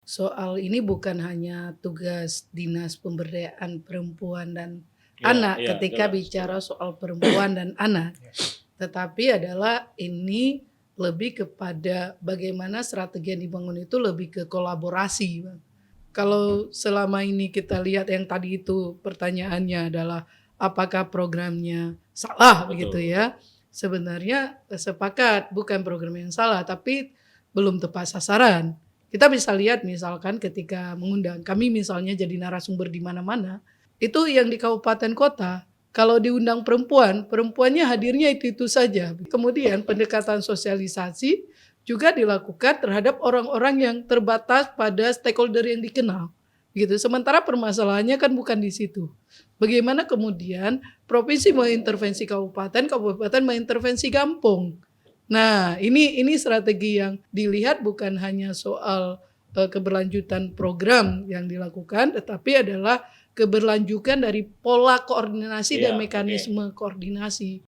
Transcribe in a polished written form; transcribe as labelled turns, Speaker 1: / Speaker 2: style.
Speaker 1: soal ini bukan hanya tugas Dinas Pemberdayaan Perempuan dan
Speaker 2: Iya
Speaker 1: Anak
Speaker 2: iya,
Speaker 1: ketika
Speaker 2: jelas
Speaker 1: bicara
Speaker 2: jelas.
Speaker 1: soal perempuan dan anak,
Speaker 3: Ya.
Speaker 1: tetapi adalah ini lebih kepada bagaimana strategi yang dibangun itu lebih ke kolaborasi, Bang. Kalau selama ini kita lihat yang tadi itu pertanyaannya adalah apakah programnya salah begitu
Speaker 2: Betul.
Speaker 1: ya, sebenarnya sepakat bukan program yang salah, tapi belum tepat sasaran. Kita bisa lihat misalkan ketika mengundang, kami misalnya jadi narasumber di mana-mana, itu yang di kabupaten kota, kalau diundang perempuan, perempuannya hadirnya itu-itu saja. Kemudian pendekatan sosialisasi juga dilakukan terhadap orang-orang yang terbatas pada stakeholder yang dikenal, gitu. Sementara permasalahannya kan bukan di situ. Bagaimana kemudian provinsi mengintervensi kabupaten, kabupaten mengintervensi kampung. Nah, ini strategi yang dilihat bukan hanya soal keberlanjutan program yang dilakukan, tetapi adalah keberlanjutan dari pola koordinasi dan
Speaker 2: Iya, oke.
Speaker 1: mekanisme koordinasi.